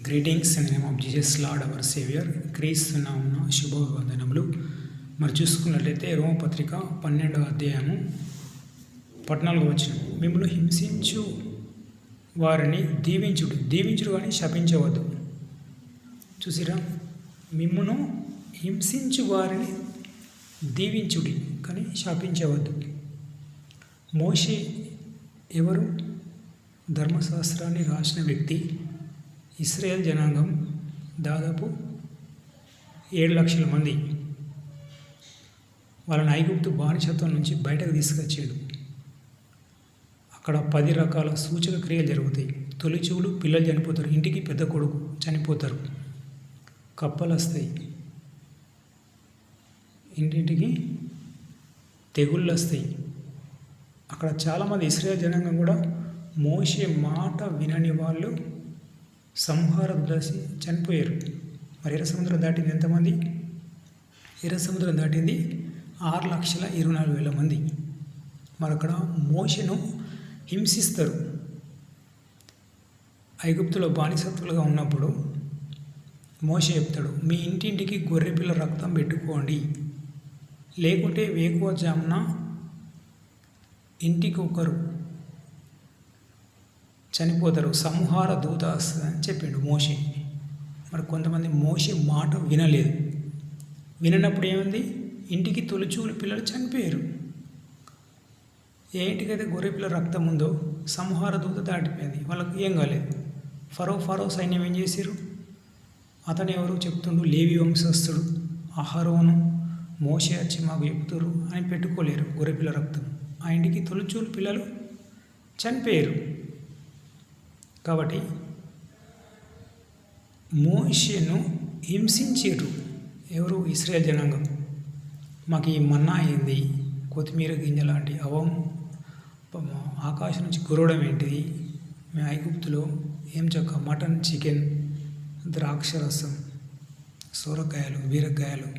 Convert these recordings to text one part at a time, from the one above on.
Greetings in the name of Jesus lord our saviour. క్రీస్తు నామమున శుభవందనములు. మరి చూసుకున్నట్లయితే రోమపత్రిక 12వ అధ్యాయము 14వ వచనం, మిమ్మల్ని హింసించు వారిని దీవించుడు కానీ శపించవద్దు. చూసిరా, మిమ్మును హింసించు వారిని దీవించుడి కానీ శాపించవద్దు. మోషే ఎవరు? ధర్మశాస్త్రాన్ని రాసిన వ్యక్తి. ఇశ్రాయేల్ జనాంగం దాదాపు 7 లక్షల మంది. వాళ్ళని ఐగుప్తు బానిసత్వం నుంచి బయటకు తీసుకొచ్చాడు. అక్కడ 10 రకాల సూచక క్రియలు జరుగుతాయి. తొలిచూలు పిల్లలు చనిపోతారు, ఇంటికి పెద్ద కొడుకు చనిపోతారు, కప్పలు వస్తాయి, ఇంటింటికి తెగుళ్ళు వస్తాయి. అక్కడ చాలామంది ఇశ్రాయేల్ జనాంగం కూడా మోషే మాట వినని వాళ్ళు సంహారం దశ చనిపోయారు. మరి ఎర్ర సముద్రం దాటింది ఎంతమంది? ఎర్ర సముద్రం దాటింది 6,24,000 మంది. మరి అక్కడ మోషేను హింసిస్తారు. ఐగుప్తులో బానిసత్తులుగా ఉన్నప్పుడు మోషే చెప్తాడు, మీ ఇంటింటికి గొర్రెపిల్ల రక్తం పెట్టుకోండి, లేకుంటే వేకువజామున ఇంటికి ఒకరు చనిపోతారు, సంహార దూత వస్తుందని చెప్పిండు మోషే. మరి కొంతమంది మోషే మాట వినలేదు. వినప్పుడు ఏముంది? ఇంటికి తొలిచూలు పిల్లలు చనిపోయారు. ఏ ఇంటికైతే గొర్రెపిల్ల రక్తం ఉందో సంహార దూత దాటిపోయింది, వాళ్ళకి ఏం కాలేదు. ఫరో సైన్యం ఏం చేశారు? అతను ఎవరు చెప్తుండు? లేవి వంశస్థుడు అహరోను. మోషే వచ్చి మాకు చెప్తురు అని పెట్టుకోలేరు గొర్రెపిల్ల రక్తం. ఆ ఇంటికి తొలిచూలు పిల్లలు చనిపోయారు. కాబట్టి మోషేను హింసించారు ఎవరు? ఇశ్రాయేల్ జనాంగం. మాకు ఈ మన్నా అయింది, కొత్తిమీర గింజ లాంటి అవం ఆకాశం నుంచి కురవడం ఏంటిది? మేము ఐగుప్తులో ఏం చక్క మటన్, చికెన్, ద్రాక్షరసం, సొరకాయలు, బీరకాయలు,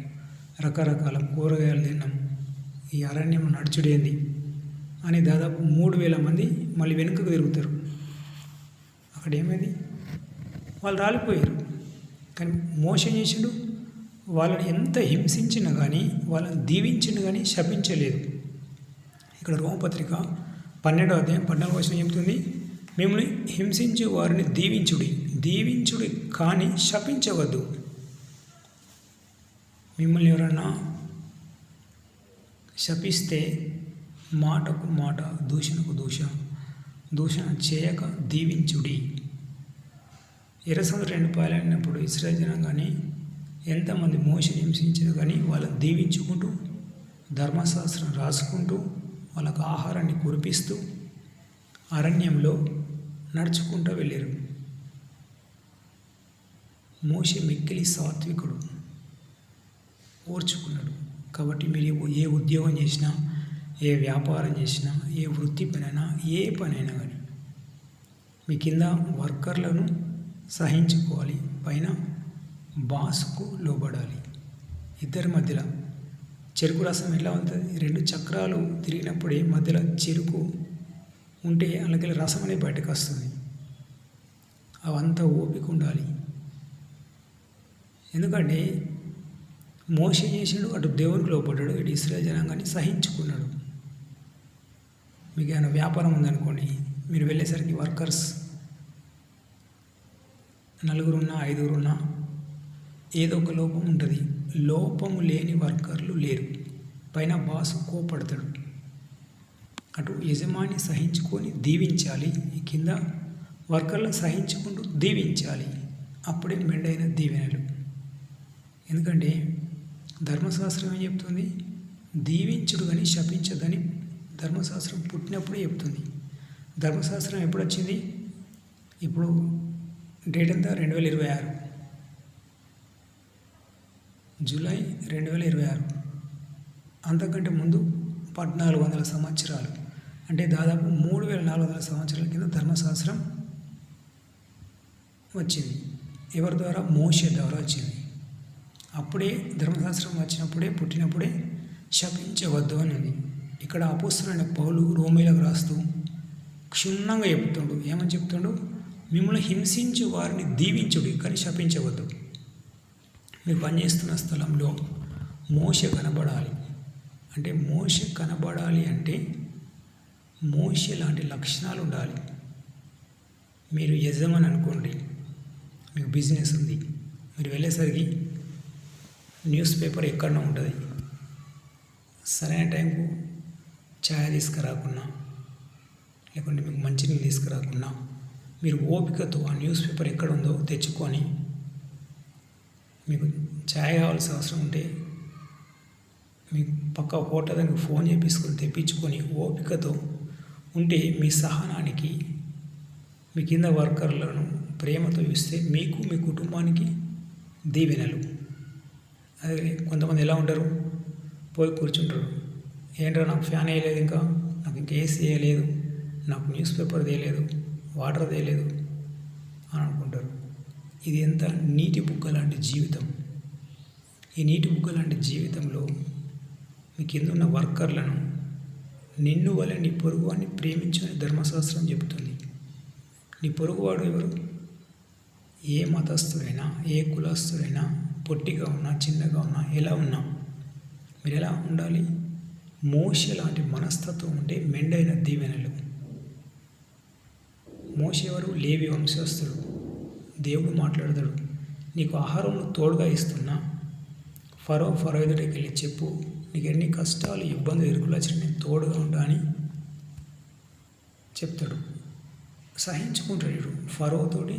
రకరకాల కూరగాయలు తిన్నాం, ఈ అరణ్యం నడుచుడేంది అని దాదాపు 3,000 మంది మళ్ళీ వెనుకకు తిరుగుతారు. అక్కడ ఏమైంది? వాళ్ళు రాలిపోయారు. కానీ మోషే చేసిండు, వాళ్ళని ఎంత హింసించినా కానీ, వాళ్ళని దీవించిండు కానీ శపించలేదు. ఇక్కడ రోమపత్రిక 12వ అధ్యాయం 14వ వచనం చెబుతుంది, మిమ్మల్ని హింసించే వారిని దీవించుడి కానీ శపించవద్దు. మిమ్మల్ని ఎవరన్నా శపిస్తే మాటకు మాట, దూషణకు దూషణ చేయక దీవించుడి. ఎర్ర సముద్రం 2 పాయలైనప్పుడు ఇశ్రాయేల్ జనాంగాన్ని ఎంతమంది మోషే హింసించారు కానీ వాళ్ళని దీవించుకుంటూ, ధర్మశాస్త్రం రాసుకుంటూ, వాళ్ళకు ఆహారాన్ని కురిపిస్తూ అరణ్యంలో నడుచుకుంటూ వెళ్ళారు. మోషే మిక్కిలి సాత్వికుడు, ఓర్చుకున్నాడు. కాబట్టి మీరు ఏ ఉద్యోగం చేసినా, ఏ వ్యాపారం చేసినా, ఏ వృత్తి పనైనా, ఏ పనైనా కానీ మీ కింద వర్కర్లను సహించుకోవాలి, పైన బాసుకు లోబడాలి. ఇద్దరి మధ్యలో చెరుకు రసం ఎలా ఉంటుంది? 2 చక్రాలు తిరిగినప్పుడే మధ్యలో చెరుకు ఉంటే అలాగే రసం అనేది బయటకు వస్తుంది. అవంతా ఓపిక ఉండాలి. ఎందుకంటే మోషే చేసాడు, అటు దేవునికి లోపడ్డాడు, ఇటు ఇశ్రాయేల్ జనాంగాన్ని సహించుకున్నాడు. మీకు ఏమైనా వ్యాపారం ఉందనుకోండి, మీరు వెళ్ళేసరికి వర్కర్స్ 4 ఉన్నా 5 ఉన్నా ఏదో ఒక లోపం ఉంటుంది. లోపము లేని వర్కర్లు లేరు. పైన బాసు కోపడతాడు. అటు యజమాని సహించుకొని దీవించాలి, ఈ కింద వర్కర్లను సహించుకుంటూ దీవించాలి. అప్పుడే మెండైన దీవెనలు. ఎందుకంటే ధర్మశాస్త్రం ఏం చెప్తుంది? దీవించుడు కానీ శపించదని ధర్మశాస్త్రం పుట్టినప్పుడే చెప్తుంది. ధర్మశాస్త్రం ఎప్పుడు వచ్చింది? ఇప్పుడు డేట్ ఎంత? 2026 జూలై 2026. అంతకంటే ముందు 1400 సంవత్సరాలు, అంటే దాదాపు 3,400 సంవత్సరాల కింద ధర్మశాస్త్రం వచ్చింది. ఎవరి ద్వారా? మోషే ద్వారా వచ్చింది. అప్పుడే ధర్మశాస్త్రం వచ్చినప్పుడే, పుట్టినప్పుడే శపించవద్దు అని ఉంది. ఇక్కడ అపోస్తలుడైన పౌలు రోమీయులకు రాస్తూ క్షుణ్ణంగా చెప్తుండు. ఏమని చెప్తుండు? మిమ్మల్ని హింసించు వారిని దీవించుడి, కానీ శపించవద్దు. మీరు పనిచేస్తున్న స్థలంలో మోషే కనబడాలి. అంటే మోషే కనబడాలి అంటే మోషే లాంటి లక్షణాలు ఉండాలి. మీరు యజమాని అనుకోండి, మీకు బిజినెస్ ఉంది, మీరు వెళ్ళేసరికి న్యూస్ పేపర్ ఎక్కడో ఉంటుంది. సరైన టైంకు ఛాయ్ తీసుకురాకున్నా, లేకుంటే మీకు మంచినీళ్ళు తీసుకురాకున్నా, మీరు ఓపికతో ఆ న్యూస్ పేపర్ ఎక్కడ ఉందో తెచ్చుకొని, మీకు ఛాయ్ కావాల్సిన అవసరం ఉంటే మీకు పక్క హోటల్ దానికి ఫోన్ చేపించుకొని తెప్పించుకొని ఓపికతో ఉంటే మీ సహనానికి, మీ కింద వర్కర్లను ప్రేమతో ఇస్తే మీకు మీ కుటుంబానికి దీవెనలు. అదే కొంతమంది ఎలా ఉంటారు, పోయి కూర్చుంటారు, ఏంటో నాకు ఫ్యాన్ వేయలేదు, ఇంకా నాకు ఇంకా ఏసీ వేయలేదు, నాకు న్యూస్ పేపర్ తేయలేదు, వాటర్ తేయలేదు అని అనుకుంటారు. ఇది ఎంత నీటి బుగ్గ లాంటి జీవితం. ఈ నీటి బుగ్గ లాంటి జీవితంలో మీ కింద ఉన్న వర్కర్లను నిన్ను వలె నీ పొరుగువాడిని ప్రేమించని ధర్మశాస్త్రం చెబుతుంది. నీ పొరుగువాడు ఎవరు? ఏ మతస్థుడైనా, ఏ కులస్థుడైనా, పొట్టిగా ఉన్నా, చిన్నగా ఉన్నా, ఎలా ఉన్నా మీరు ఎలా ఉండాలి? మోషే లాంటి మనస్తత్వం ఉంటే మెండైన దీవెనలు. మోషే ఎవరు? లేవి వంశస్థుడు. దేవుడు మాట్లాడతాడు, నీకు ఆహారం తోడుగా ఇస్తున్నా, ఫరో ఎదుటికి వెళ్ళి చెప్పు, నీకు ఎన్ని కష్టాలు ఇబ్బందులు ఇరుకులు వచ్చినా నేను తోడుగా ఉంటా అని చెప్తాడు. సహించుకుంటాడు. ఫరోతోటి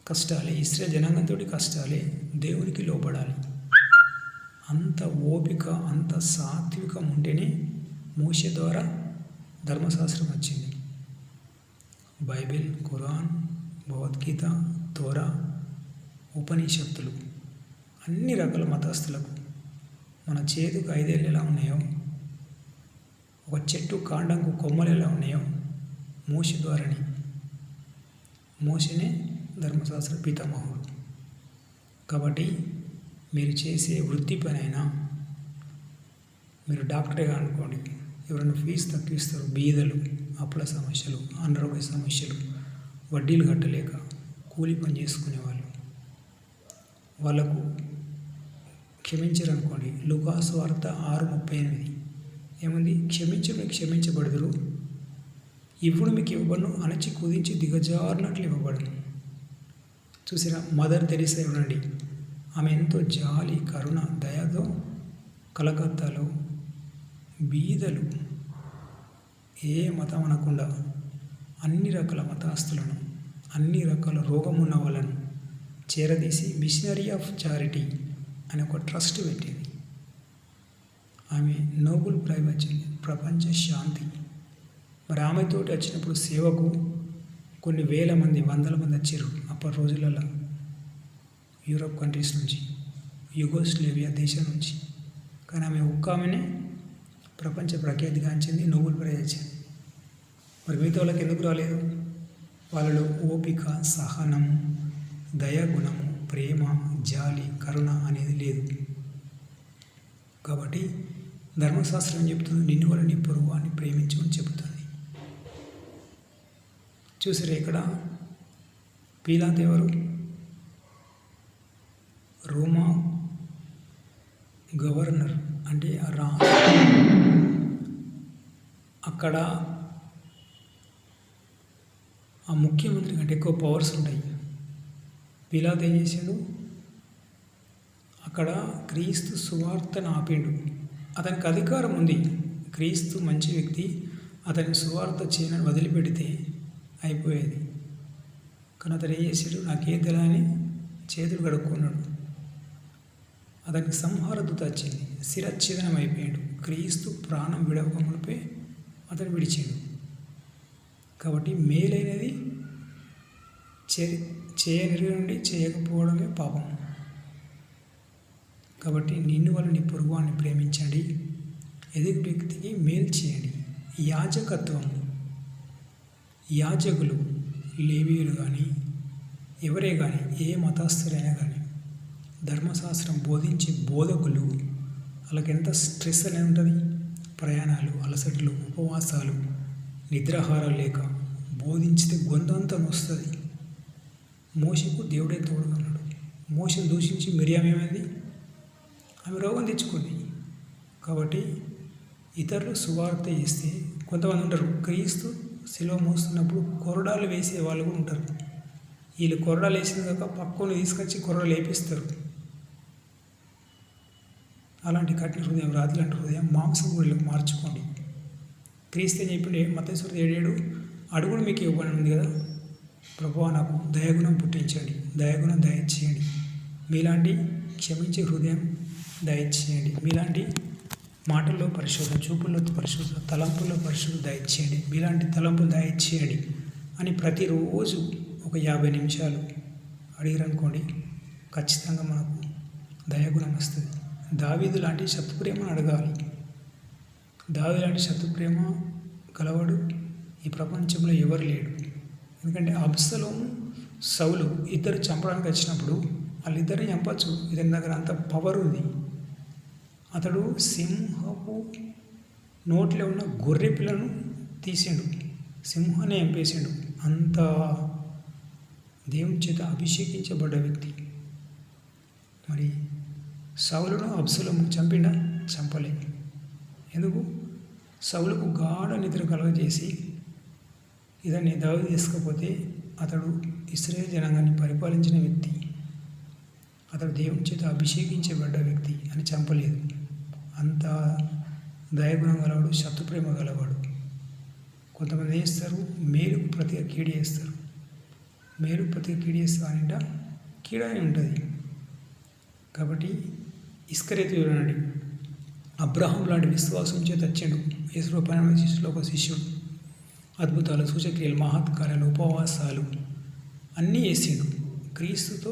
కష్టాలే, ఇస్రాయేల్ జనాంగంతో కష్టాలే, దేవునికి లోపడాలి. అంత ఓపిక, అంత సాత్వికం ఉంటేనే మోషే ద్వారా ధర్మశాస్త్రం వచ్చింది. బైబిల్, ఖురాన్, భగవద్గీత, తోరా, ఉపనిషత్తులు అన్ని రకాల మతస్థులకు మన చేతుకు 5 ఏళ్ళు ఎలా ఉన్నాయో, ఒక చెట్టు కాండంకు కొమ్మలు ఎలా ఉన్నాయో మోషే ద్వారానే. మోషేనే ధర్మశాస్త్ర పితామహుడు. కాబట్టి మీరు చేసే వృత్తి పనైనా, మీరు డాక్టర్గా అనుకోండి, ఎవరైనా ఫీజు తగ్గిస్తారు, బీదలు, అప్పుల సమస్యలు, అనారోగ్య సమస్యలు, వడ్డీలు కట్టలేక కూలి పని చేసుకునేవాళ్ళు, వాళ్ళకు క్షమించరనుకోండి. లూకాసు వార్త 6:38 ఏముంది? క్షమించబడుదురు, ఇప్పుడు మీకు ఇవ్వబడును, అణచి కుదించి దిగజారినట్లు ఇవ్వబడును. చూసినా మదర్ తెరీసా ఇవ్వండి, ఆమె ఎంతో జాలి, కరుణ, దయతో కలకత్తాలో బీదలు, ఏ మతం అనకుండా అన్ని రకాల మతస్థులను, అన్ని రకాల రోగం ఉన్న వాళ్ళను చేరదీసి మిషనరీ ఆఫ్ చారిటీ అని ఒక ట్రస్ట్ పెట్టింది. ఆమె నోబెల్ ప్రైజ్ వచ్చింది, ప్రపంచ శాంతి. మరి ఆమెతోటి వచ్చినప్పుడు సేవకు కొన్ని వేల మంది, వందల మంది వచ్చారు అప్పటి రోజులలో, యూరోప్ కంట్రీస్ నుంచి, యుగోస్లేవియా దేశం నుంచి. కానీ ఆమె ఒక్క ఆమెనే ప్రపంచ ప్రఖ్యాతిగాంచింది, నోబెల్ ప్రైజ్ వచ్చింది. మరి మిగతా వాళ్ళకి ఎందుకు రాలేదు? వాళ్ళలో ఓపిక, సహనం, దయాగుణము, ప్రేమ, జాలి, కరుణ అనేది లేదు. కాబట్టి ధర్మశాస్త్రం చెబుతుంది, నిన్ను వల్ల నీ పొరుగువాడిని ప్రేమించమని చెబుతుంది. చూసారా ఇక్కడ పీలాతు ఎవరు? రోమా గవర్నర్, అంటే అక్కడ ఆ ముఖ్యమంత్రి కంటే ఎక్కువ పవర్స్ ఉంటాయి. పీలాతు ఏం చేసాడు? అక్కడ క్రీస్తు సువార్తను ఆపిండు. అతనికి అధికారం ఉంది, క్రీస్తు మంచి వ్యక్తి, అతని సువార్త చేయని వదిలిపెడితే అయిపోయేది. కానీ అతను ఏం చేశాడు? నాకేం తెలియని చేతులు కడుక్కున్నాడు. అతనికి సంహార దూత వచ్చింది, శిరచ్ఛేదనం అయిపోయాడు. క్రీస్తు ప్రాణం విడవకమునిపై అతను విడిచాడు. కాబట్టి మేలైనది చేయనిరి నుండి చేయకపోవడమే పాపం. కాబట్టి నిన్ను వల్ల నీ పొరుగువాడిని ప్రేమించండి, ఎదుటి వ్యక్తికి మేలు చేయండి. యాజకత్వం, యాజకులు, లేవీయులు కానీ ఎవరే కానీ, ఏ మతస్థులైనా కానీ, ధర్మశాస్త్రం బోధించే బోధకులు, వాళ్ళకి ఎంత స్ట్రెస్ అనేది ఉంటుంది. ప్రయాణాలు, అలసటలు, ఉపవాసాలు, నిద్రాహారాలు లేక, బోధించితే గొంతంతా వస్తుంది. మోషకు దేవుడే తోడుగా ఉన్నాడు. మోషను దూషించి మిరియాం ఏమైంది? ఆమె రోగం తెచ్చుకుంది. కాబట్టి ఇతరులు సువార్త చేస్తే కొంతమంది ఉంటారు, క్రీస్తు శిలువ మోస్తున్నప్పుడు కొరడాలు వేసే వాళ్ళు కూడా ఉంటారు. వీళ్ళు కొరడాలు వేసిన కాక పక్కను తీసుకొచ్చి కొరడాలు వేపిస్తారు. అలాంటి కఠిన హృదయం, రాతి లాంటి హృదయం మాంసం గుడిలోకి మార్చుకోండి. క్రీస్తు అని చెప్పిండే మత్తయి 7:7 అడుగుడు మీకు ఇవ్వబడి ఉంది కదా, ప్రభువా నాకు దయాగుణం పుట్టించండి, దయాగుణం దయచేయండి, మీలాంటి క్షమించే హృదయం దయచేయండి, మీలాంటి మాటల్లో పరిశుద్ధ, చూపుల్లో పరిశుద్ధ, తలంపుల్లో పరిశుద్ధ దయచేయండి, మీలాంటి తలంపులు దయచేయండి అని ప్రతిరోజు ఒక 50 నిమిషాలు అడిగారనుకోండి, ఖచ్చితంగా మనకు దయాగుణం వస్తుంది. దావీదు లాంటి శత్రుప్రేమను అడగాలి. దావీదు లాంటి శత్రుప్రేమ కలవాడు ఈ ప్రపంచంలో ఎవరు లేడు. ఎందుకంటే అబ్సలోము, సౌలు ఇద్దరు చంపడానికి వచ్చినప్పుడు వాళ్ళిద్దరిని చంపచ్చు, ఇతని దగ్గర అంత పవర్ ఉంది. అతడు సింహపు నోట్లో ఉన్న గొర్రె పిల్లను తీసిండు, సింహాన్ని చంపేసిండు. అంత దేవుని చేత అభిషేకించబడ్డ వ్యక్తి. మరి సౌలును అబ్సలోము చంపిండా? చంపలే. ఎందుకు? సౌలుకు గాఢ నిద్ర కలుగజేసి ఇతన్ని దావీదు తీసుకపోతే అతడు ఇశ్రాయేలు జనాంగాన్ని పరిపాలించిన వ్యక్తి, అతడు దేవుని చేత అభిషేకించబడ్డ వ్యక్తి అని చంపలేదు. అంత దయాగుణం గలవాడు, శత్రుప్రేమ గలవాడు. కొంతమంది ఏం చేస్తారు? మేలుకు ప్రతిగా కీడు చేస్తారు. మేలుకు ప్రతిగా కీడు చేస్తారు అంటే కీడనే ఉంటుంది. కాబట్టి ఇస్కరేతు చూడండి, అబ్రహాం లాంటి విశ్వాసం చేత వచ్చాడు. యేసు 12 శిష్యులు ఒక శిష్యుడు. అద్భుతాలు, సూచక్రియలు, మహత్కార్యాలు, ఉపవాసాలు అన్నీ చేసిండు. క్రీస్తుతో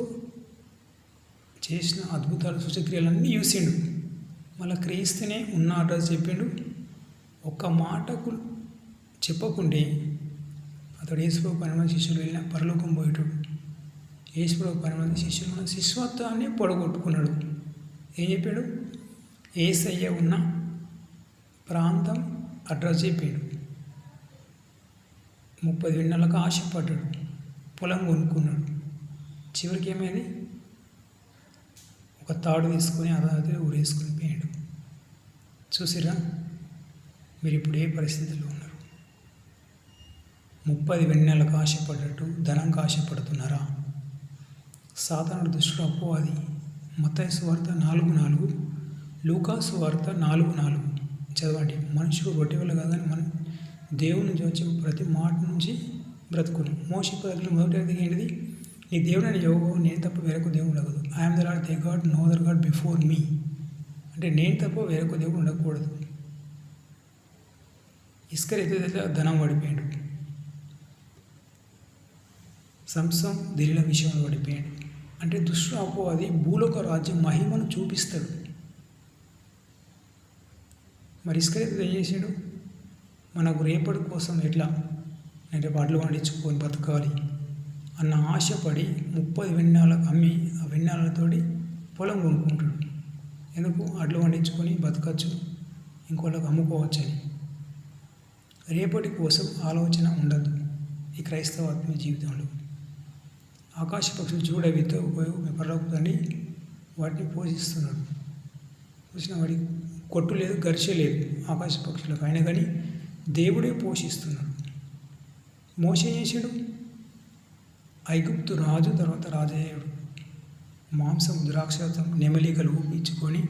చేసిన అద్భుతాలు, సూచక్రియలు అన్నీ చూసిండు. మళ్ళీ క్రీస్తునే ఉన్న అడ్రస్ చెప్పిండు. ఒక్క మాటకు చెప్పకుంటే అతడు యేసుప్రభు 12 శిష్యులు వెళ్ళిన పరలోకం పోయేటాడు. యేసుప్రభు 12 శిష్యులు శిష్యత్వాన్ని పొడగొట్టుకున్నాడు. ఏం చెప్పాడు? యేసయ్య ఉన్న ప్రాంతం అడ్రస్ చెప్పాడు. 30 విన్నలకు ఆశపడ్డాడు, పొలం కొనుక్కున్నాడు. చివరికి ఏమైంది? ఒక తాడు తీసుకొని అదే ఊరేసుకొని పోయాడు. చూసిరా మీరు ఇప్పుడు ఏ పరిస్థితిలో ఉన్నారు? 30 వెన్నెలకు ఆశపడ్డట్టు ధనంకి ఆశపడుతున్నారా? సాతానుడు దుష్టుడు అపవాది. మత్తయి సువార్త 4:4, లూకా సువార్త 4:4 చదవండి. మనుషుడు రొట్టె వల్ల కాదని మనం దేవుని నుంచి వచ్చే ప్రతి మాట నుంచి బ్రతుకును. మోషే పదవిలో మొదటిది ఏంటిది? నీ దేవుడు అని యెహోవా, నేను తప్ప వేరొక దేవుడు ఉండదు. I'm the lord the god, no other god before me. అంటే నేను తప్ప వేరొక దేవుడు ఉండకూడదు. ఇస్కరేతు ధనం పడిపోయాడు. సంసం దిలీల విషయంలో పడిపోయాడు. అంటే దుష్టుడు అపవాది భూలోక రాజ్యం మహిమను చూపిస్తాడు. మరి ఇస్కరేతు ఏం చేసాడు? మనకు రేపటి కోసం ఎట్లా నేను వడ్లు పండించుకొని బతకాలి అన్న ఆశపడి 30 వెన్నాలకు అమ్మి ఆ వెన్నాలతోటి పొలం కొనుక్కుంటాడు. ఎందుకు? అడ్లు పండించుకొని బతకచ్చు, ఇంకోళ్ళకి అమ్ముకోవచ్చని. రేపటి కోసం ఆలోచన ఉండదు ఈ క్రైస్తవ ఆత్మీయ జీవితంలో. ఆకాశ పక్షులు చూడ విత్త పరలోకండి వాటిని పోషిస్తున్నాడు. చూసిన వాడికి కొట్టు లేదు, గరిష లేదు ఆకాశ పక్షులకు. అయినా కానీ దేవుడే పోషిస్తున్నాడు. మోషే చేసాడు? ఐగుప్తు రాజు తర్వాత రాజయ్యాడు. మాంసం, ద్రాక్షరసం, నెమలికలు ఊపించుకొని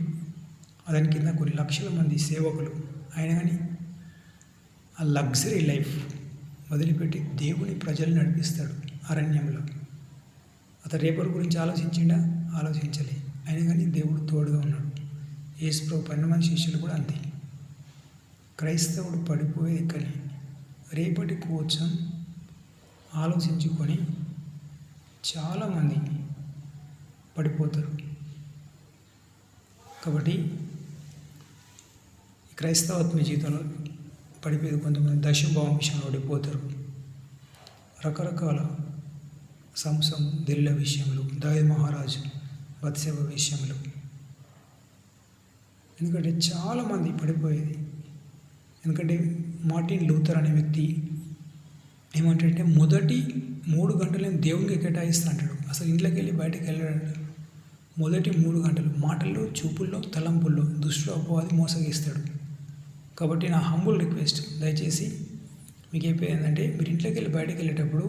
దాని కింద కొన్ని లక్షల మంది సేవకులు. అయినా కానీ ఆ లగ్జరీ లైఫ్ వదిలిపెట్టి దేవుని ప్రజలు నడిపిస్తాడు అరణ్యంలో. అతను రేపటి గురించి ఆలోచించిండా? ఆలోచించలే. అయినా కానీ దేవుడు తోడుగా ఉన్నాడు. యేసుప్రభు 12 శిష్యులు కూడా అంతే. క్రైస్తవుడు పడిపోయేది ఇక్కడే. రేపటి కోసం ఆలోచించుకొని చాలామంది పడిపోతారు. కాబట్టి క్రైస్తవాత్మ జీవితంలో పడిపోయేది కొంతమంది దశభావం విషయంలో పడిపోతారు. రకరకాల సంసం దిల్ల విషయంలో, దావీదు మహారాజు బత్షెబ విషయంలో. ఎందుకంటే చాలామంది పడిపోయేది. ఎందుకంటే మార్టిన్ లూథర్ అనే వ్యక్తి ఏమంటాడంటే మొదటి 3 గంటలు నేను దేవునికి కేటాయిస్తా అంటాడు. అసలు ఇంట్లోకి వెళ్ళి బయటకు వెళ్ళాడు. మొదటి 3 గంటలు మాటల్లో, చూపుల్లో, తలంపుల్లో దుష్టుడు అపవాది మోసగిస్తాడు. కాబట్టి నా హంబుల్ రిక్వెస్ట్, దయచేసి మీకు చెప్పేది ఏంటంటే, మీరు ఇంట్లోకి వెళ్ళి బయటకు వెళ్ళేటప్పుడు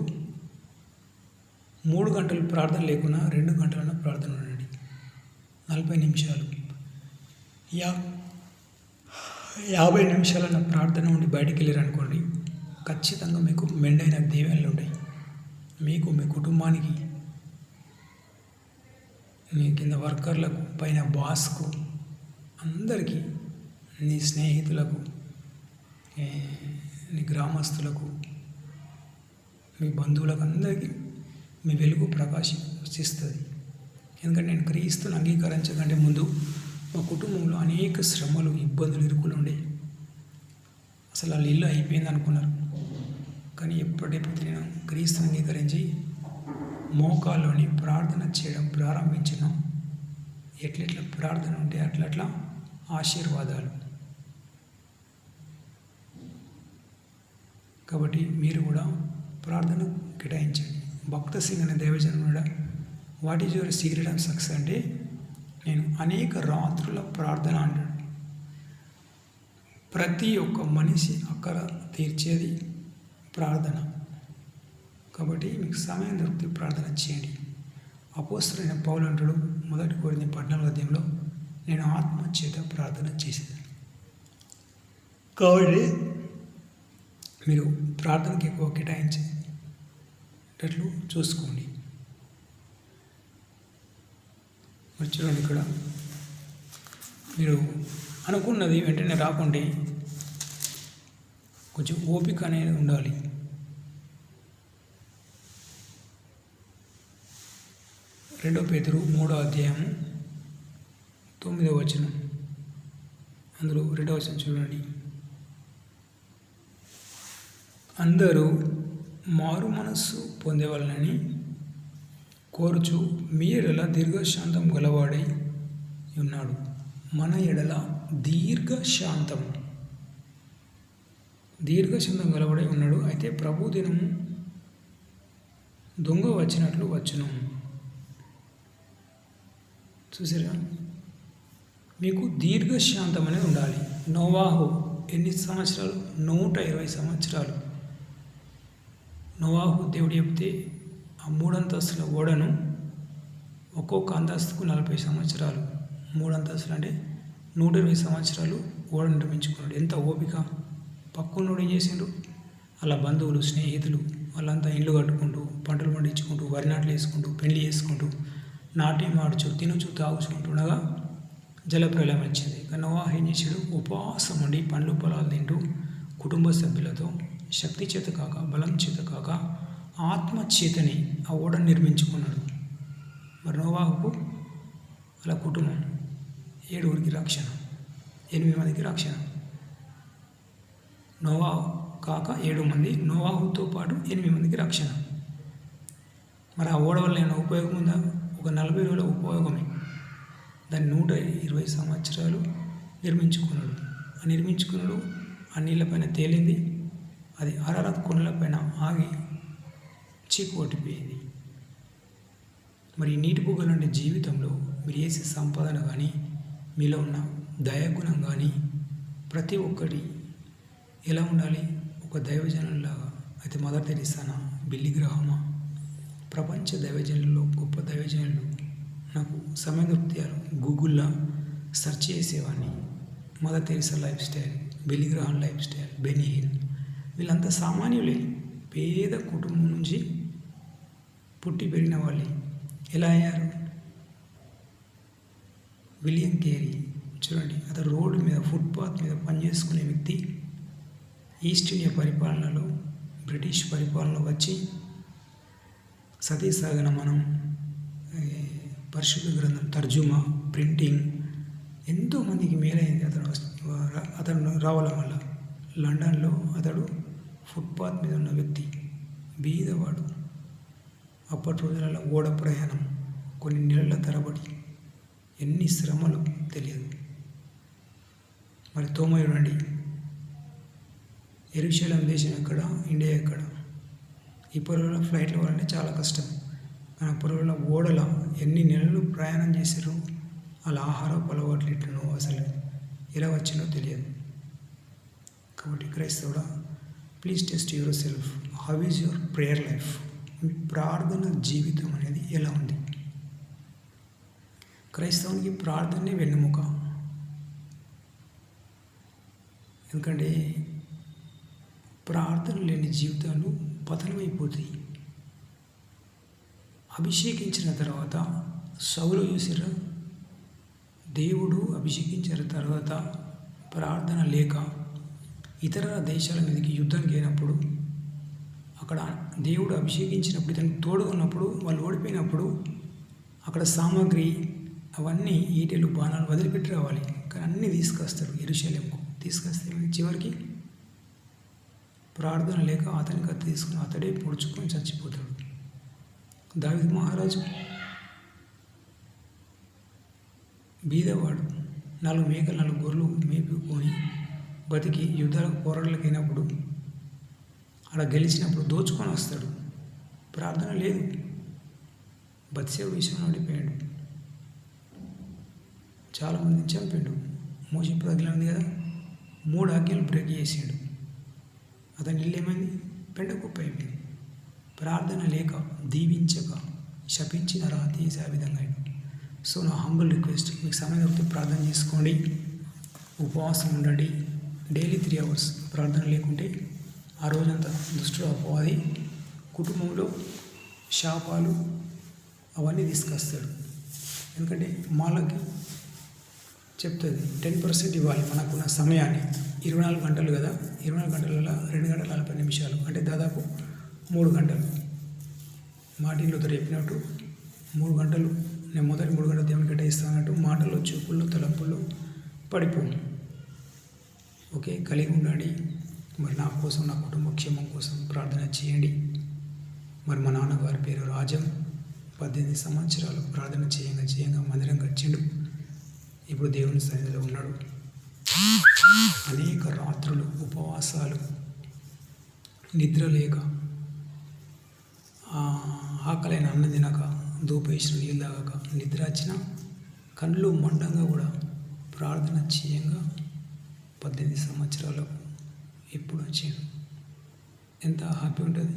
3 గంటలు ప్రార్థన లేకున్నా 2 గంటలన్నా ప్రార్థన ఉండండి. 40 నిమిషాలు 50 నిమిషాలన్న ప్రార్థన ఉండి బయటికి వెళ్ళారనుకోండి, ఖచ్చితంగా మీకు మెండైన దీవెనలు ఉంటాయి. మీకు, మీ కుటుంబానికి, మీ కింద వర్కర్లకు, పైన బాస్కు, అందరికీ, నీ స్నేహితులకు, నీ గ్రామస్తులకు, మీ బంధువులకు, అందరికీ మీ వెలుగు ప్రకాశిస్తుంది. ఎందుకంటే నేను క్రీస్తుని అంగీకరించకంటే ముందు మా కుటుంబంలో అనేక శ్రమలు, ఇబ్బందులు, ఇరుకులు ఉండే. అసలు వాళ్ళ ఇల్లు అయిపోయింది అనుకున్నారు. కానీ ఎప్పుడైతే నేను క్రీస్తుని అంగీకరించి మోకాల్లోని ప్రార్థన చేయడం ప్రారంభించిన, ఎట్లెట్లా ప్రార్థన ఉంటే అట్లట్లా ఆశీర్వాదాలు. కాబట్టి మీరు కూడా ప్రార్థన కేటాయించండి. భక్త సింగ్ అనే దైవజనం కూడా what is your secret of success అంటే, నేను అనేక రాత్రుల ప్రార్థన అంటాడు. ప్రతి ఒక్క మనిషి అక్కర తీర్చేది ప్రార్థన. కాబట్టి మీకు సమయం దొరికితే ప్రార్థన చేయండి. అపోస్తలుడైన పౌలు అంటాడు, 1 కొరింథీ 14 నేను ఆత్మచేత ప్రార్థన చేసేది. కాబట్టి మీరు ప్రార్థనకి ఎక్కువ కేటాయించేటట్లు చూసుకోండి. మరి చూడండి, ఇక్కడ మీరు అనుకున్నది వెంటనే రాకుంటే కొంచెం ఓపిక అనేది ఉండాలి. రెండో పేతురు 3వ అధ్యాయము 9వ వచనం, అందులో 2వ వచనం చూడండి. అందరూ మారు మనస్సు పొందేవాళ్ళని కోరుచు మీ ఎడల దీర్ఘశాంతం గలవాడై ఉన్నాడు. మన ఎడల దీర్ఘశాంతం గలవాడై ఉన్నాడు. అయితే ప్రభు దినము దొంగ వచ్చినట్లు వచ్చును. చూసారా, మీకు దీర్ఘశాంతం అనేది ఉండాలి. నోవాహు ఎన్ని సంవత్సరాలు? 120 సంవత్సరాలు. నోవాహు దేవుడు చెప్తే ఆ 3 అంతస్తుల ఓడను ఒక్కొక్క అంతస్తుకు 40 సంవత్సరాలు, 3 అంతస్తులు అంటే 120 సంవత్సరాలు ఓడ నిర్మించుకున్నాడు. ఎంత ఓపిక! పక్కనోడు ఏం చేసిండు? అలా బంధువులు, స్నేహితులు వాళ్ళంతా ఇల్లు కట్టుకుంటూ, పంటలు పండించుకుంటూ, వరి నాట్లు వేసుకుంటూ, పెళ్లి చేసుకుంటూ, నాటి మాడుచు, తినుచు, తాగుచుకుంటుండగా జలప్రలయం వచ్చింది. కానీ నోవాహు ఏం చేశాడు? ఉపవాసం ఉండి పండ్లు పొలాలు తింటూ కుటుంబ సభ్యులతో శక్తి చేత కాక, బలం చేత కాక, ఆత్మ చేతని ఆ ఓడను నిర్మించుకున్నాడు. మరి నోవాహుకు అలా కుటుంబం 7 రక్షణ, 8 మందికి రక్షణ. నోవాహు కాక 7 మంది, నోవాహుతో పాటు 8 మందికి రక్షణ. మరి ఆ ఓడ వల్ల ఏమైనా ఉపయోగం ఉందా? ఒక 40 రోజుల ఉపయోగమే. దాన్ని 120 సంవత్సరాలు నిర్మించుకున్నాడు. ఆ నీళ్ళపైన తేలింది. అది అరారత్ కొండలపైన ఆగి చీకు కొట్టిపోయింది. మరి ఈ నీటి బుగ్గ లాంటి జీవితంలో మీరు చేసే సంపాదన కానీ, మీలో ఉన్న దయాగుణం కానీ, ప్రతి ఒక్కటి ఎలా ఉండాలి? ఒక దైవజనులాగా. అయితే మదర్ తెరీసానా, బిల్లీ గ్రహామా, ప్రపంచ దైవజనుల్లో గొప్ప దైవజనులు నాకు సమయం దొరుకుతారు గూగుల్లో సెర్చ్ చేసేవాడిని. Mother Teresa lifestyle, Billy Graham lifestyle, Benny Hill, వీళ్ళంతా సామాన్యులే. పేద కుటుంబం నుంచి పుట్టి పెరిగిన వాళ్ళే. ఎలా అయ్యారు? విలియం కేరీ చూడండి, అతను రోడ్డు మీద, ఫుట్పాత్ మీద పనిచేసుకునే వ్యక్తి. ఈస్ట్ ఇండియా పరిపాలనలో, బ్రిటిష్ పరిపాలనలో వచ్చి సతీ సహగమనం, పరిశుద్ధ గ్రంథం తర్జుమా, ప్రింటింగ్ ఎంతోమందికి మేలైంది అతను రావడం వల్ల. లండన్లో అతడు ఫుట్పాత్ మీద ఉన్న వ్యక్తి, బీదవాడు. అప్పటి రోజులలో ఓడ ప్రయాణం కొన్ని నెలల తరబడి, ఎన్ని శ్రమలు తెలియదు. మరి తోమయుడు అండి, యెరూషలేం దేశం ఎక్కడ, ఇండియా ఎక్కడ? ఇప్పటిలో ఫ్లైట్లో పోవాలంటే చాలా కష్టం. కానీ అప్పటిలో ఓడల ఎన్ని నెలలు ప్రయాణం చేశారు, వాళ్ళ ఆహారపు అలవాట్లు ఎట్లనో అసలు ఎలా వచ్చిందో తెలియదు. కాబట్టి క్రైస్తవుడా, please test yourself. How is your prayer life? మీ ప్రార్థన జీవితం అనేది ఎలా ఉంది? క్రైస్తవునికి ప్రార్థనే వెన్నెముక. ఎందుకంటే ప్రార్థన లేని జీవితాలు పతనమైపోతాయి. అభిషేకించిన తర్వాత సౌలు చూసారా, దేవుడు అభిషేకించిన తర్వాత ప్రార్థన లేక ఇతర దేశాల మీదకి యుద్ధానికి అయినప్పుడు, అక్కడ దేవుడు అభిషేకించినప్పుడు ఇతనికి తోడు ఉన్నప్పుడు వాళ్ళు ఓడిపోయినప్పుడు అక్కడ సామాగ్రి అవన్నీ ఈటెలు బాణాలు వదిలిపెట్టి రావాలి. కానీ అన్నీ తీసుకొస్తాడు యెరూషలేముకు. తీసుకొస్తే చివరికి ప్రార్థన లేక అతనికి అది తీసుకుని అతడే పొడుచుకొని చచ్చిపోతాడు. దావీదు మహారాజు బీదవాడు, 4 మేకలు 4 గొర్రెలు మేపుకొని బతికి యుద్ధాలకు పోరాటలకు అయినప్పుడు అలా గెలిచినప్పుడు దోచుకొని వస్తాడు. ప్రార్థన లేదు. బత్షెబ విషయంలో ఓడిపోయాడు. చాలామందిని చంపాడు. మోషే పదవిలో ఉంది కదా, 3 ఆజ్ఞలు బ్రేక్ చేసాడు. అతని ఇల్లు ఏమైంది? పెండ కుప్ప అయిపోయింది. ప్రార్థన లేక దీవించక శపించిన రాతీసే ఆ విధంగా అయింది. సో నా హంబుల్ రిక్వెస్ట్, మీకు సమయం దొరికితే ప్రార్థన చేసుకోండి, ఉపవాసం ఉండండి. డైలీ 3 hours ప్రార్థన లేకుంటే ఆ రోజంతా దుష్టుడు అపవాది కుటుంబంలో శాపాలు అవన్నీ తీసుకొస్తాడు. ఎందుకంటే మాలకి చెప్తుంది 10% ఇవ్వాలి మనకున్న సమయాన్ని. 24 గంటలు కదా, 24 గంటలలో 2 గంటల 40 నిమిషాలు అంటే దాదాపు 3 గంటలు. మార్టిన్ లూథర్ చెప్పినట్టు 3 గంటలు నేను మొదటి 3 గంటలు దేవుని కేటాయిస్తానట్టు మాటల్లో, చూపుల్లో, తలంపుల్లో పడిపోను. ఓకే, కలిగి ఉండండి. మరి నా కోసం, నా కుటుంబ క్షేమం కోసం ప్రార్థన చేయండి. మరి మా నాన్నగారి పేరు రాజం. 18 సంవత్సరాలు ప్రార్థన చేయంగా మందిరం కట్టిండు. ఇప్పుడు దేవుని సన్నిధిలో ఉన్నాడు. అనేక రాత్రులు ఉపవాసాలు, నిద్ర లేక, ఆకలైన అన్నం తినక, ధూపేసిన నీళ్ళు తాగక, నిద్ర వచ్చిన కళ్ళు మండంగా కూడా ప్రార్థన చేయంగా 18 సంవత్సరాలకు ఇప్పుడు వచ్చాడు. ఎంత హ్యాపీ ఉంటుంది.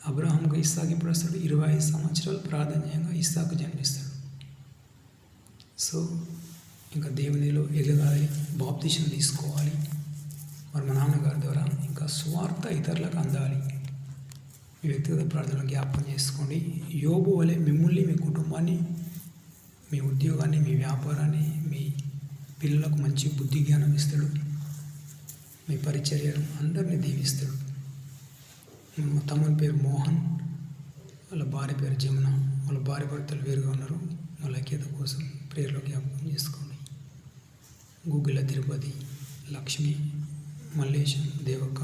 అబ్రహాంకు ఇస్సాకు ఇప్పుడు వస్తాడు. 25 సంవత్సరాలు ప్రార్థన చేయంగా ఇస్సాకు జన్మిస్తాడు. సో ఇంకా దేవునిలో ఎదగాలి, బాప్తిసం తీసుకోవాలి. మరి మా నాన్నగారి ద్వారా ఇంకా సువార్త ఇతరులకు అందాలి. మీ వ్యక్తిగత ప్రార్థనలు జ్ఞాపకం చేసుకోండి. యోబు వలె మిమ్మల్ని, మీ కుటుంబాన్ని, మీ ఉద్యోగాన్ని, మీ వ్యాపారాన్ని, మీ పిల్లలకు మంచి బుద్ధి జ్ఞానం ఇస్తాడు. మీ పరిచర్యను అందరినీ దీవిస్తాడు. మా తమ్ముని పేరు మోహన్, వాళ్ళ భార్య పేరు జమున. వాళ్ళ భార్య భర్తలు వేరుగా ఉన్నారు. వాళ్ళ ఐక్యత కోసం ప్రేయర్లో జ్ఞాపకం చేసుకోండి. గూగుల్ తిరుపతి, లక్ష్మి, మల్లేశం, దేవక్క,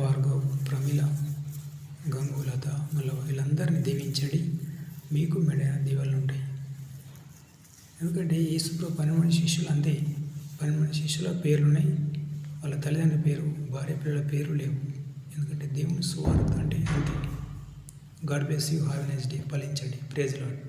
భార్గవ్, ప్రమిళ, గంగులత, మళ్ళీ వీళ్ళందరినీ దీవించండి. మీకు మెడైన దీవెనలు ఉంటాయి. ఎందుకంటే యేసుప్రభు 12 శిష్యులు అంతే. 12 శిష్యుల పేర్లు ఉన్నాయి. వాళ్ళ తల్లిదండ్రుల పేరు, భార్య పిల్లల పేరు లేవు. ఎందుకంటే దేవుని సువార్త అంటే అంతే. God bless you. Have a nice day. ఫలించండి. Praise lord.